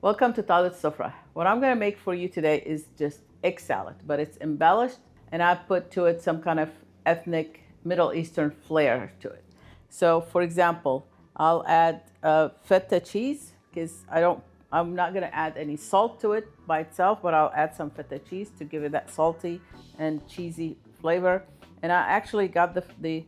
Welcome to Tawlet El Sifra. What I'm going to make for you today is just egg salad, but it's embellished and I put to it some kind of ethnic Middle Eastern flair to it. So for example, I'll add feta cheese because I'm not going to add any salt to it by itself, but I'll add some feta cheese to give it that salty and cheesy flavor. And I actually got the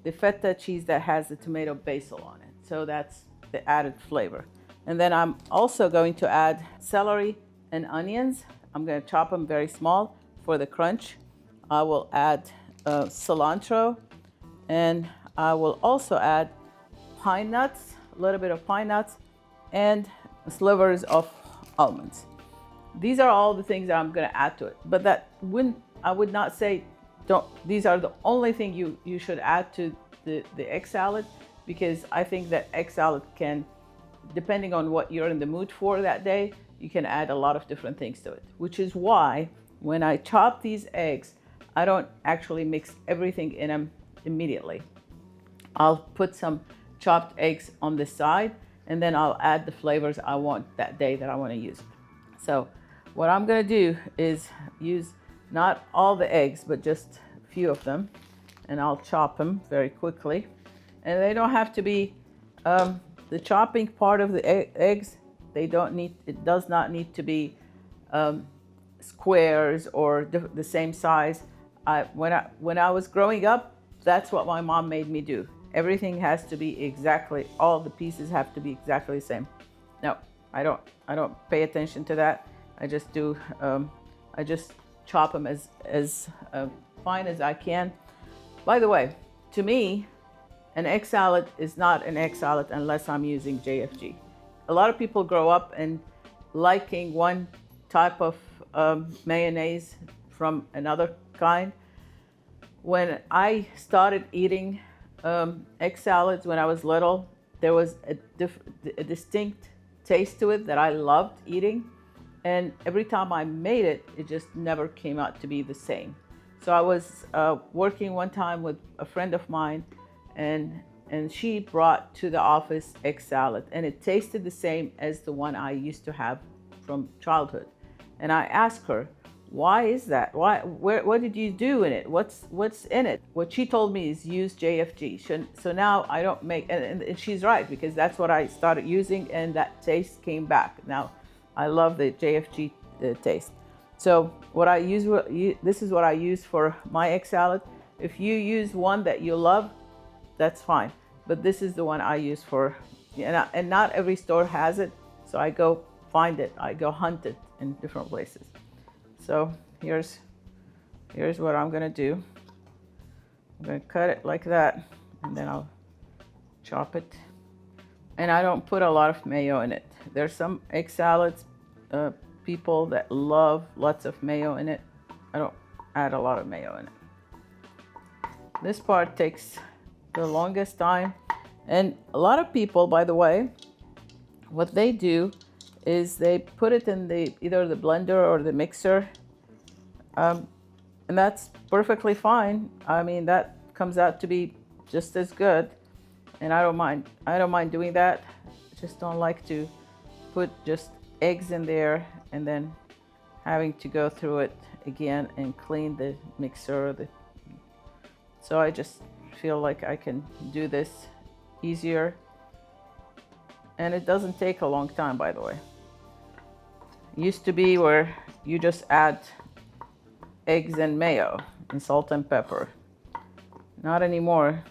feta cheese that has the tomato basil on it. So that's the added flavor. And then I'm also going to add celery and onions. I'm going to chop them very small for the crunch. I will add cilantro, and I will also add pine nuts, a little bit of pine nuts, and slivers of almonds. These are all the things that I'm going to add to it. But I would not say these are the only thing you should add to the egg salad, because I think that egg salad can, depending on what you're in the mood for that day, you can add a lot of different things to it, which is why when I chop these eggs, I don't actually mix everything in them immediately. I'll put some chopped eggs on the side, and then I'll add the flavors I want that day that I want to use. So what I'm going to do is use not all the eggs, but just a few of them, and I'll chop them very quickly. And they don't have to be the chopping part of the eggs. It does not need to be squares or the same size. When I was growing up, that's what my mom made me do. Everything has to be exactly, all the pieces have to be exactly the same. No, I don't pay attention to that. I just do, I just chop them as fine as I can. By the way, to me, an egg salad is not an egg salad unless I'm using JFG. A lot of people grow up and liking one type of mayonnaise from another kind. When I started eating egg salads when I was little, there was a distinct taste to it that I loved eating. And every time I made it, it just never came out to be the same. So I was working one time with a friend of mine, and she brought to the office egg salad, and it tasted the same as the one I used to have from childhood. And I asked her, why is that? What did you do in it? What's in it? What she told me is use JFG. So now I don't make, and she's right, because that's what I started using, and that taste came back. Now I love the JFG taste. So this is what I use for my egg salad. If you use one that you love, that's fine. But this is the one I use for, and not every store has it. So I go find it. I go hunt it in different places. So here's what I'm gonna do. I'm gonna cut it like that, and then I'll chop it. And I don't put a lot of mayo in it. There's some egg salads, people that love lots of mayo in it. I don't add a lot of mayo in it. This part takes the longest time. And a lot of people, by the way, what they do is they put it in either the blender or the mixer, and that's perfectly fine. I mean, that comes out to be just as good, and I don't mind doing that. I just don't like to put just eggs in there and then having to go through it again and clean the mixer. So I just feel like I can do this easier, and it doesn't take a long time, by the way. It used to be where you just add eggs and mayo and salt and pepper. Not anymore.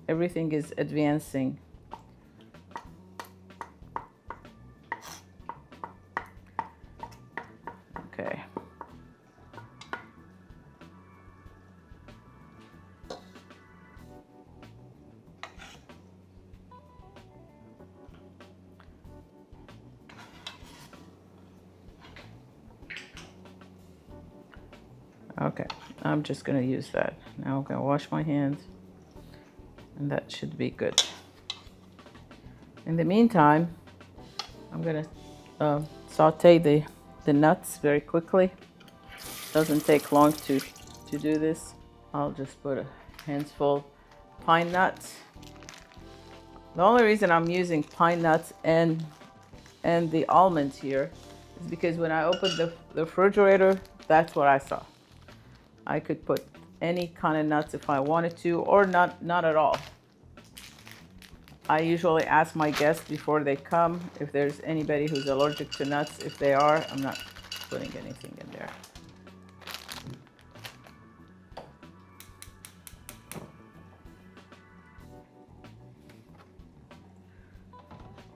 Everything is advancing. Okay. Okay, I'm just gonna use that. Now I'm gonna wash my hands, and that should be good. In the meantime, I'm gonna saute the nuts very quickly. Doesn't take long to do this. I'll just put a handful pine nuts. The only reason I'm using pine nuts and and the almonds here is because when I opened the refrigerator, that's what I saw. I could put any kind of nuts if I wanted to, or not at all. I usually ask my guests before they come if there's anybody who's allergic to nuts. If they are, I'm not putting anything in there.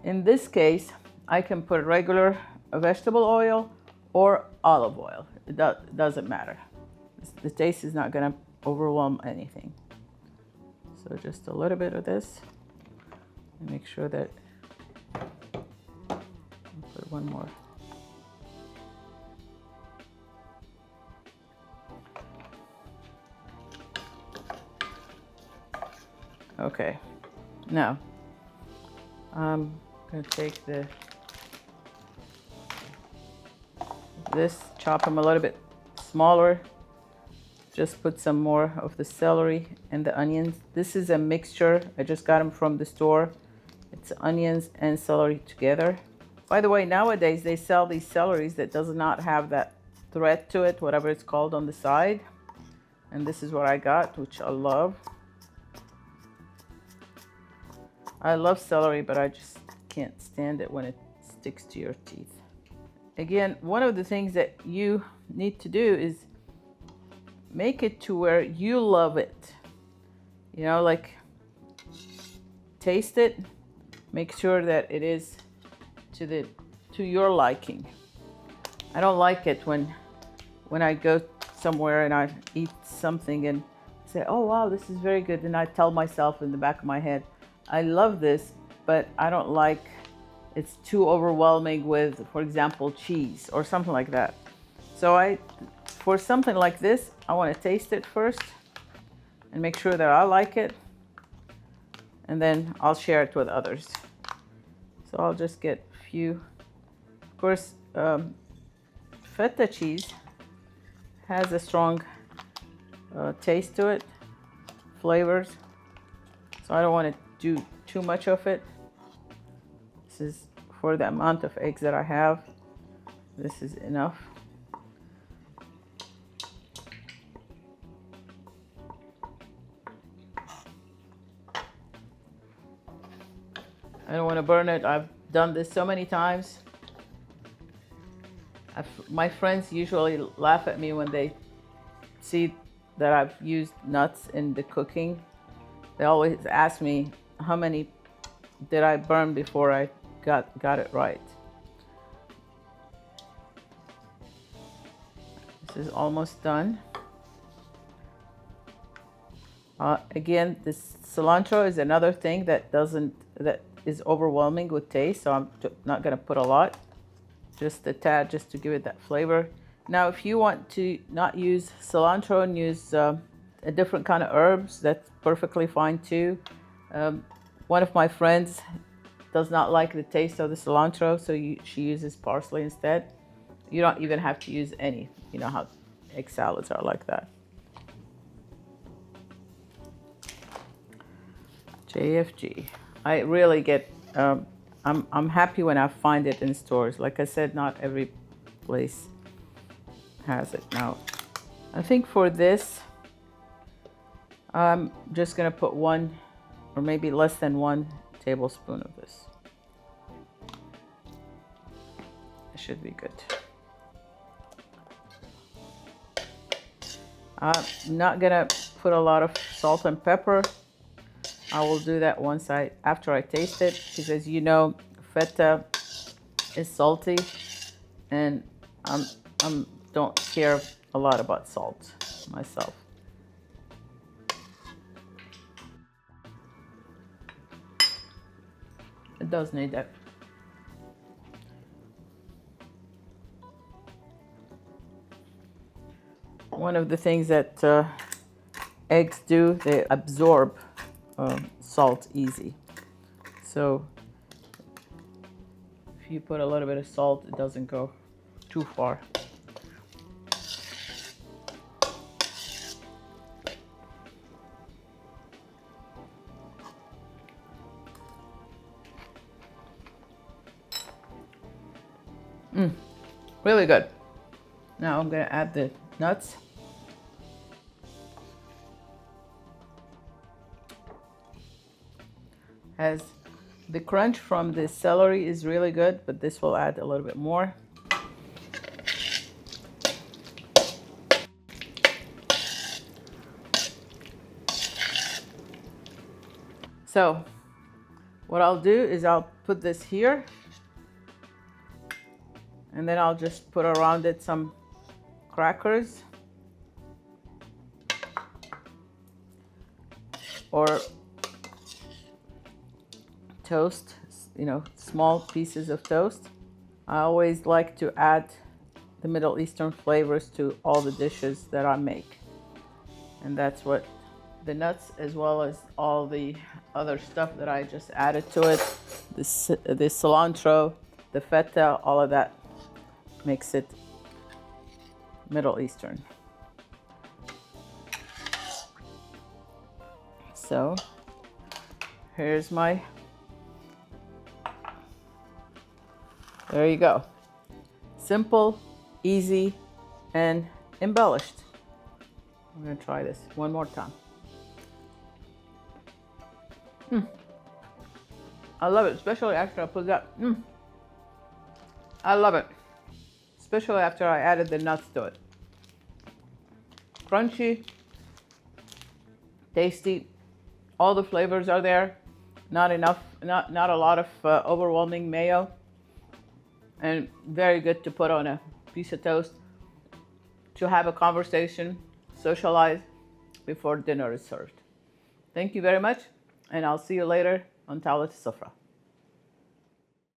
In this case, I can put regular vegetable oil or olive oil. It doesn't matter. The taste is not going to overwhelm anything. So just a little bit of this. And make sure that I'll put one more. Okay, now I'm gonna take this, chop them a little bit smaller. Just put some more of the celery and the onions. This is a mixture. I just got them from the store. It's onions and celery together. By the way, nowadays they sell these celeries that does not have that thread to it, whatever it's called, on the side. And this is what I got, which I love. I love celery, but I just can't stand it when it sticks to your teeth. Again, one of the things that you need to do is make it to where you love it. You know, like taste it, make sure that it is to your liking. I don't like it when I go somewhere and I eat something and say, oh wow, this is very good, and I tell myself in the back of my head, I love this, but I don't like it's too overwhelming with, for example, cheese or something like that. So for something like this, I want to taste it first and make sure that I like it, and then I'll share it with others. So I'll just get a few. Of course, feta cheese has a strong taste to it, flavors. So I don't want to do too much of it. This is for the amount of eggs that I have. This is enough. I don't want to burn it. I've done this so many times. My friends usually laugh at me when they see that I've used nuts in the cooking. They always ask me how many did I burn before I got it right. This is almost done. Again, this cilantro is another thing that is overwhelming with taste, so I'm not going to put a lot, just a tad, just to give it that flavor. Now, if you want to not use cilantro and use a different kind of herbs, that's perfectly fine too. One of my friends does not like the taste of the cilantro, so she uses parsley instead. You don't even have to use any. You know how egg salads are like that. JFG. I really get, I'm happy when I find it in stores. Like I said, not every place has it. Now, I think for this, I'm just gonna put 1 or maybe less than 1 tablespoon of this. It should be good. I'm not gonna put a lot of salt and pepper. I will do that after I taste it, because as you know, feta is salty, and I don't care a lot about salt myself. It does need that. One of the things that eggs do, they absorb salt easy. So if you put a little bit of salt, it doesn't go too far. Really good. Now I'm gonna add the nuts. As the crunch from the celery is really good, but this will add a little bit more. So what I'll do is I'll put this here, and then I'll just put around it some crackers or toast, small pieces of toast. I always like to add the Middle Eastern flavors to all the dishes that I make. And that's what the nuts, as well as all the other stuff that I just added to it, the cilantro, the feta, all of that makes it Middle Eastern. So here's my, there you go. Simple, easy, and embellished. I'm gonna try this one more time. I love it, especially after I put that. I love it, especially after I added the nuts to it. Crunchy, tasty, all the flavors are there. Not a lot of overwhelming mayo, and very good to put on a piece of toast to have a conversation, socialize before dinner is served. Thank you very much, and I'll see you later on Tawlet El Sifra.